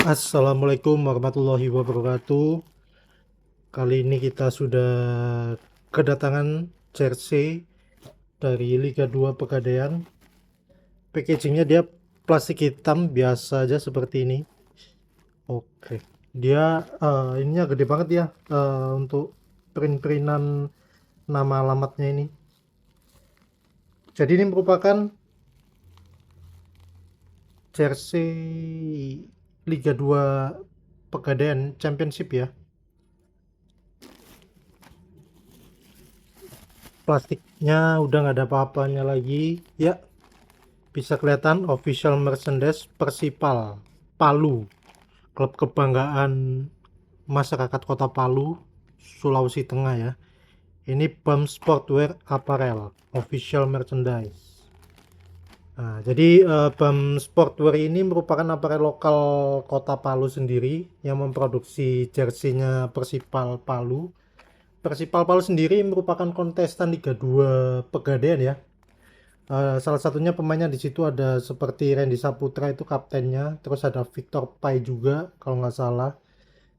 Assalamualaikum warahmatullahi wabarakatuh. Kali ini kita sudah kedatangan jersey dari Liga 2 Pegadaian. Packagingnya dia plastik hitam biasa aja seperti ini. Oke, dia ininya gede banget ya, untuk print-printan nama alamatnya ini. Jadi ini merupakan jersey Liga 2 Pegadaian Championship ya. Plastiknya udah nggak ada apa-apanya lagi ya. Bisa kelihatan official merchandise Persipal Palu, klub kebanggaan masyarakat Kota Palu, Sulawesi Tengah ya. Ini BAM Sportwear Apparel official merchandise. Nah, jadi BAM Sportwear ini merupakan apparel lokal Kota Palu sendiri yang memproduksi jersinya Persipal Palu. Persipal Palu sendiri merupakan kontestan Liga 2 Pegadaian ya. Salah satunya pemainnya di situ ada seperti Randy Saputra itu kaptennya, terus ada Victor Pai juga kalau nggak salah,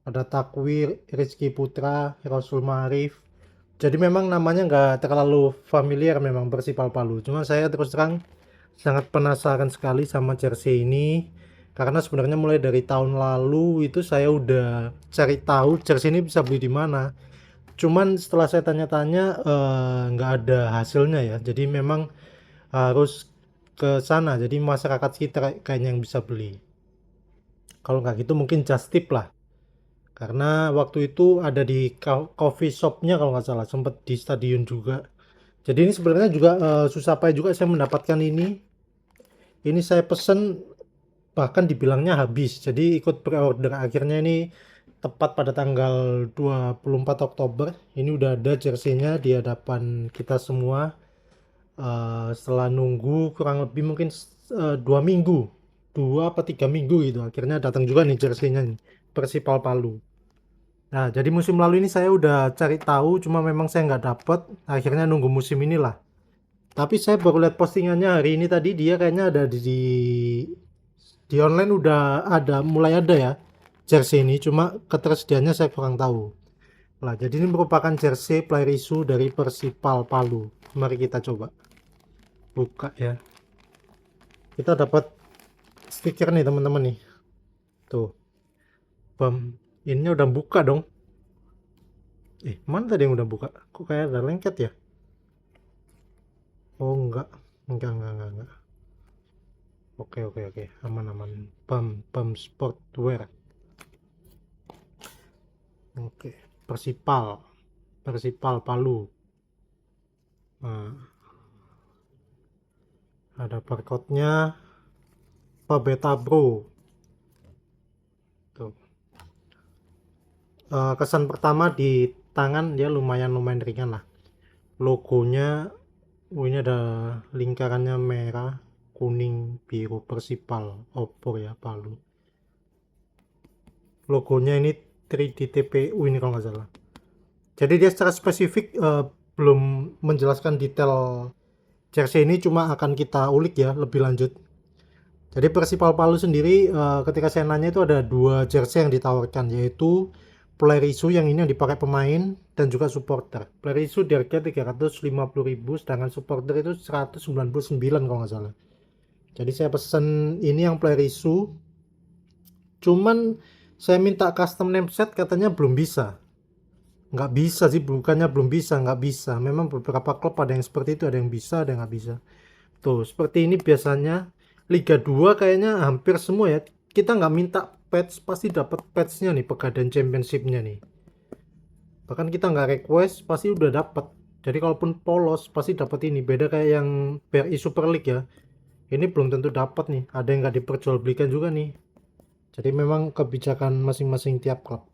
ada Takwir, Rizky Putra, Rasul Marif. Jadi memang namanya nggak terlalu familiar memang Persipal Palu. Cuma saya terus terang sangat penasaran sekali sama jersey ini karena sebenarnya mulai dari tahun lalu itu saya udah cari tahu jersey ini bisa beli di mana. Cuman setelah saya tanya-tanya nggak ada hasilnya ya. Jadi memang harus ke sana, jadi masyarakat sekitar kayaknya yang bisa beli. Kalau nggak gitu mungkin just tip lah, karena waktu itu ada di coffee shopnya kalau nggak salah, sempet di stadion juga. Jadi ini sebenarnya juga susah payah juga saya mendapatkan ini saya pesen bahkan dibilangnya habis, jadi ikut pre-order. Akhirnya ini tepat pada tanggal 24 Oktober ini udah ada jersey-nya di hadapan kita semua. Setelah nunggu kurang lebih mungkin 2 minggu, 2 apa 3 minggu gitu, akhirnya datang juga nih jersey-nya nih, Persipal Palu. Nah, jadi musim lalu ini saya udah cari tahu, cuma memang saya nggak dapet, akhirnya nunggu musim inilah. Tapi saya baru lihat postingannya hari ini tadi, dia kayaknya ada di online udah ada, mulai ada ya jersey ini, cuma ketersediaannya saya kurang tahu. Nah, jadi ini merupakan jersey player issue dari Persipal Palu. Mari kita coba buka ya. Kita dapat stiker nih teman-teman nih. Tuh, bam. Ininya udah buka dong. Mana tadi yang udah buka? Kok kayak ada lengket ya? Oh, enggak. Enggak. Oke. Aman. Bam Sportwear. Oke. Persipal. Persipal Palu. Nah, ada barcode-nya. Pabeta Bro. Tuh. Kesan pertama di tangan dia lumayan ringan lah. Logonya, ini ada lingkarannya merah, kuning, biru, Persipal Opor ya, Palu. Logonya ini 3D TPU ini kalau nggak salah. Jadi dia secara spesifik belum menjelaskan detail jersey ini, cuma akan kita ulik ya lebih lanjut. Jadi Persipal Palu sendiri, ketika saya nanya itu ada 2 jersey yang ditawarkan, yaitu player issue yang ini yang dipakai pemain dan juga supporter. Player issue di harga 350.000, sedangkan supporter itu 199 kalau nggak salah. Jadi saya pesen ini yang player issue, cuman saya minta custom name set katanya belum bisa. Nggak bisa sih, bukannya belum bisa, nggak bisa. Memang beberapa klub ada yang seperti itu, ada yang bisa, ada yang nggak bisa. Tuh, seperti ini biasanya. Liga 2 kayaknya hampir semua ya. Kita nggak minta patch, pasti dapat patchnya nih, Pegadaian Championship-nya nih. Bahkan kita nggak request, pasti udah dapat. Jadi kalaupun polos, pasti dapat ini. Beda kayak yang BRI Super League ya. Ini belum tentu dapat nih. Ada yang nggak diperjualbelikan juga nih. Jadi memang kebijakan masing-masing tiap klub.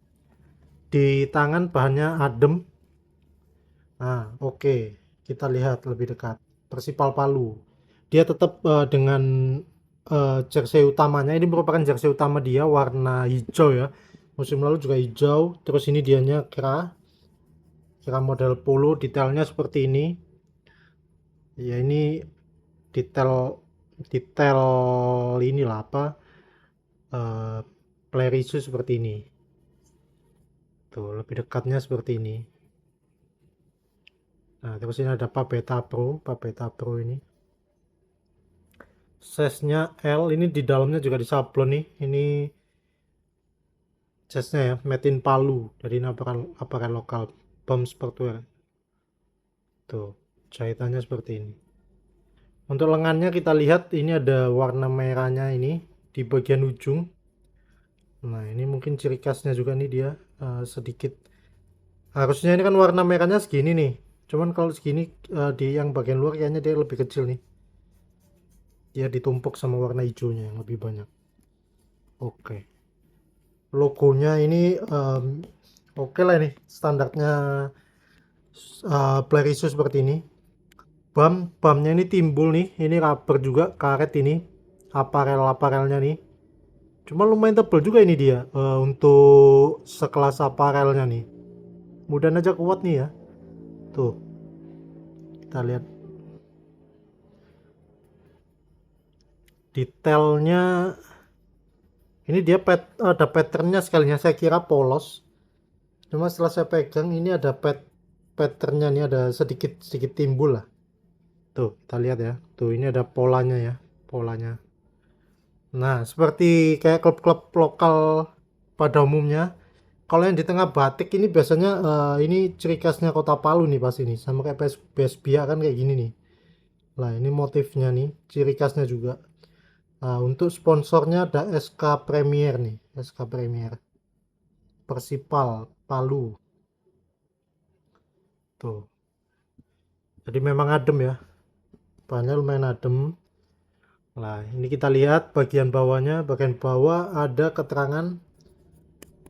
Di tangan bahannya adem. Nah, oke. Kita lihat lebih dekat. Persipal Palu. Dia tetap dengan jersey utamanya. Ini merupakan jersey utama dia warna hijau ya. Musim lalu juga hijau. Terus ini dianya kira model polo. Detailnya seperti ini. Ya ini detail detail inilah apa, Plerisu seperti ini. Tuh, lebih dekatnya seperti ini. Nah, terus ini ada Papeta Pro ini. Size-nya L, ini di dalamnya juga disablon nih. Ini size-nya ya, made in Palu, dari aparel lokal, BAM Sportwear. Tuh, jahitannya seperti ini. Untuk lengannya kita lihat ini ada warna merahnya ini di bagian ujung. Nah, ini mungkin ciri khasnya juga nih dia sedikit. Harusnya ini kan warna merahnya segini nih. Cuman kalau segini di yang bagian luar kayaknya dia lebih kecil nih. Dia ditumpuk sama warna hijaunya yang lebih banyak. Oke. Logonya ini oke lah ini standarnya Plerisu seperti ini. Bamnya ini timbul nih. Ini rubber juga, karet ini. Aparelnya nih. Cuma lumayan tebal juga ini dia untuk sekelas aparelnya nih. Mudah aja kuat nih ya. Tuh, kita lihat detailnya. Ini dia ada patternnya sekalinya. Saya kira polos. Cuma setelah saya pegang ini ada patternnya nih, ada sedikit sedikit timbul lah. Tuh, kita lihat ya. Tuh, ini ada polanya ya, polanya. Nah, seperti kayak klub-klub lokal pada umumnya. Kalau yang di tengah batik ini biasanya ini ciri khasnya Kota Palu nih pas ini. Sama kayak Besbia kan kayak gini nih. Nah, ini motifnya nih, ciri khasnya juga. Nah, untuk sponsornya ada SK Premier nih, SK Premier. Persipal Palu. Tuh. Jadi memang adem ya. Bahannya lumayan adem. Nah, ini kita lihat bagian bawahnya. Bagian bawah ada keterangan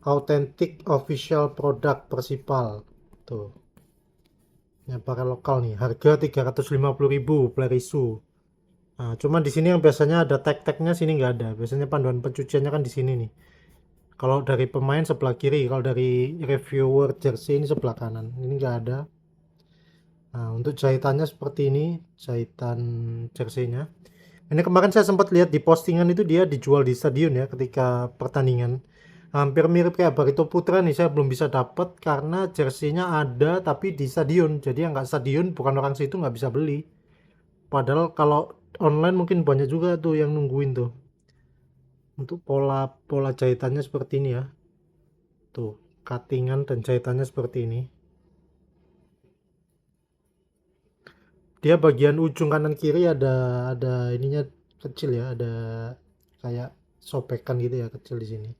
authentic official product Persipal. Tuh. Yang pakai lokal nih. Harga 350.000 Plerisu. Nah, cuman di sini yang biasanya ada tag-tagnya, sini nggak ada. Biasanya panduan pencuciannya kan di sini nih. Kalau dari pemain sebelah kiri, kalau dari reviewer jersey ini sebelah kanan. Ini nggak ada. Nah, untuk jahitannya seperti ini, jahitan jersey-nya. Ini kemarin saya sempat lihat di postingan itu dia dijual di stadion ya ketika pertandingan. Hampir mirip kayak Barito Putra nih, saya belum bisa dapat karena jersey-nya ada tapi di stadion. Jadi yang nggak stadion, bukan orang situ, nggak bisa beli. Padahal kalau online mungkin banyak juga tuh yang nungguin tuh. Untuk pola pola jahitannya seperti ini ya. Tuh, cuttingan dan jahitannya seperti ini. Dia bagian ujung kanan kiri ada ininya kecil ya, ada kayak sobekan gitu ya, kecil di sini.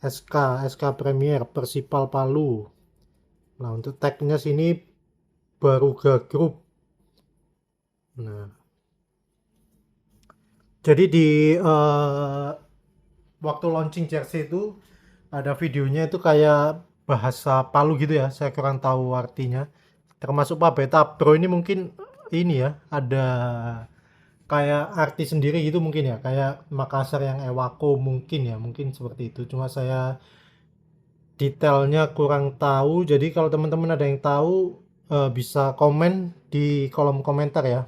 SK Premier Persipal Palu. Nah, untuk tagnya sini Baruga Group. Nah, jadi di waktu launching jersey itu ada videonya itu kayak bahasa Palu gitu ya, saya kurang tahu artinya. Termasuk Pak Beta Bro ini mungkin ini ya, ada kayak arti sendiri gitu mungkin ya, kayak Makassar yang Ewako mungkin ya, mungkin seperti itu. Cuma saya detailnya kurang tahu, jadi kalau teman-teman ada yang tahu bisa komen di kolom komentar ya.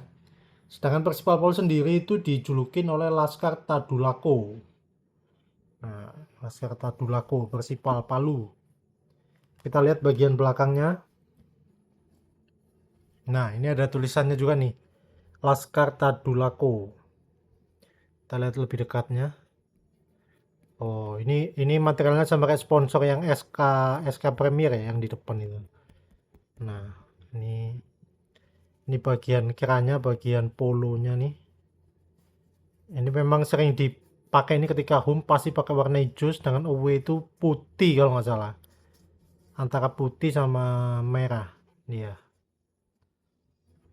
Sedangkan Persipal Palu sendiri itu dijulukin oleh Laskar Tadulako. Nah, Laskar Tadulako Persipal Palu. Kita lihat bagian belakangnya. Nah, ini ada tulisannya juga nih, Laskar Tadulako. Kita lihat lebih dekatnya. Oh, ini materialnya sama kayak sponsor yang SK Premier ya, yang di depan itu. Nah, ini bagian keranya, bagian polonya nih. Ini memang sering dipakai ini ketika home pasti pakai warna hijau, sedangkan away itu putih kalau nggak salah. Antara putih sama merah dia.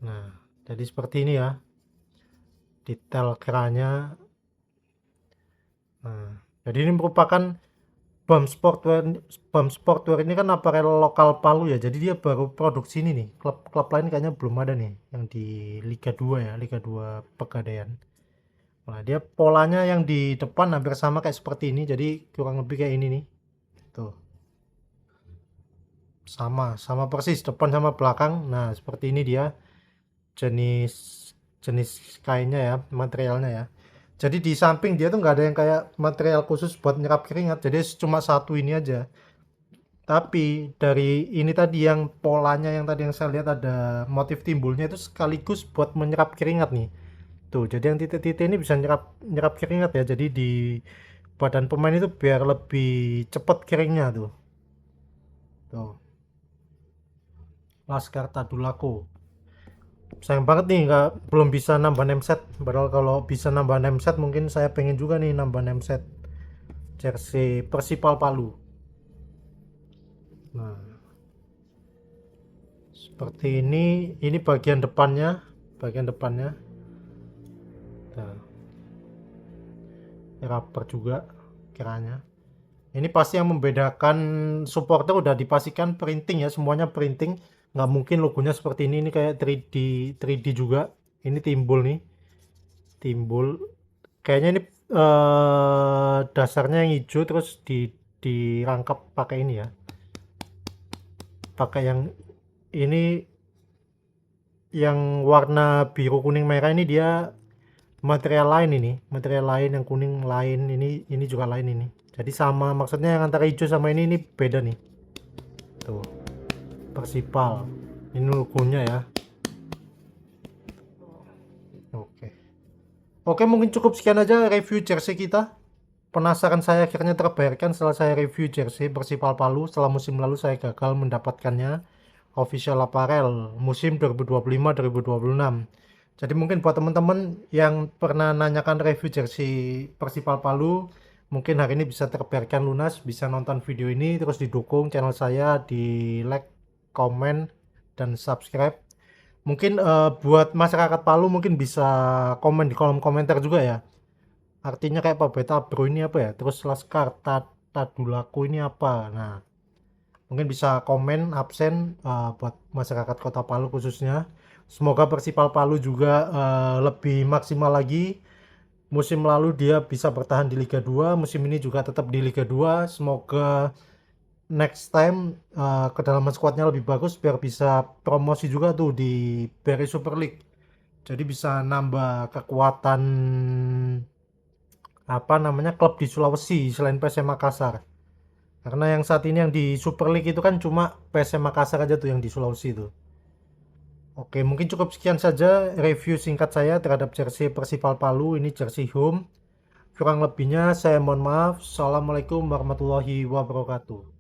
Nah, jadi seperti ini ya. Detail keranya. Nah, jadi ini merupakan BAM Sportwear ini kan aparel lokal Palu ya. Jadi dia baru produksi ini nih. Klub-klub lain kayaknya belum ada nih yang di Liga 2 ya, Liga 2 Pegadaian. Nah, dia polanya yang di depan hampir sama kayak seperti ini. Jadi kurang lebih kayak ini nih. Tuh. Sama persis depan sama belakang. Nah, seperti ini dia jenis jenis kainnya ya, materialnya ya. Jadi di samping dia tuh nggak ada yang kayak material khusus buat nyerap keringat. Jadi cuma satu ini aja. Tapi dari ini tadi yang polanya yang tadi yang saya lihat ada motif timbulnya itu sekaligus buat menyerap keringat nih. Tuh, jadi yang titik-titik ini bisa nyerap nyerap keringat ya. Jadi di badan pemain itu biar lebih cepat keringnya tuh. Tuh, Laskar Tadulako. Sayang banget nih nggak belum bisa nambah name set. Padahal kalau bisa nambah name set mungkin saya pengen juga nih nambah name set jersey Persipal Palu. Nah, seperti ini bagian depannya, bagian depannya. Nah, rubber juga kiranya. Ini pasti yang membedakan supporter udah dipastikan printing ya, semuanya printing. Nggak mungkin logonya seperti ini kayak 3D 3D juga. Ini timbul nih, timbul. Kayaknya ini dasarnya yang hijau terus dirangkap pakai ini ya, pakai yang ini yang warna biru kuning merah ini dia material lain ini, material lain yang kuning lain ini juga lain ini. Jadi sama maksudnya yang antara hijau sama ini beda nih. Tuh, Persipal. Ini logonya ya. Oke. Oke, mungkin cukup sekian aja review jersey kita. Penasaran saya akhirnya terbayarkan setelah saya review jersey Persipal Palu. Setelah musim lalu saya gagal mendapatkannya official apparel musim 2025-2026. Jadi mungkin buat teman-teman yang pernah nanyakan review jersey Persipal Palu, mungkin hari ini bisa terbayarkan lunas, bisa nonton video ini terus didukung channel saya di like, komen, dan subscribe. Mungkin buat masyarakat Palu mungkin bisa komen di kolom komentar juga ya. Artinya kayak Pak Beta Bro ini apa ya? Terus Laskar Tadulako ini apa? Nah, mungkin bisa komen absen buat masyarakat Kota Palu khususnya. Semoga Persipal Palu juga lebih maksimal lagi. Musim lalu dia bisa bertahan di Liga 2, musim ini juga tetap di Liga 2. Semoga next time kedalaman squadnya lebih bagus biar bisa promosi juga tuh di BRI Super League. Jadi bisa nambah kekuatan apa namanya klub di Sulawesi selain PSM Makassar. Karena yang saat ini yang di Super League itu kan cuma PSM Makassar aja tuh yang di Sulawesi itu. Oke, mungkin cukup sekian saja review singkat saya terhadap jersey Persipal Palu. Ini jersey home. Kurang lebihnya saya mohon maaf. Assalamualaikum warahmatullahi wabarakatuh.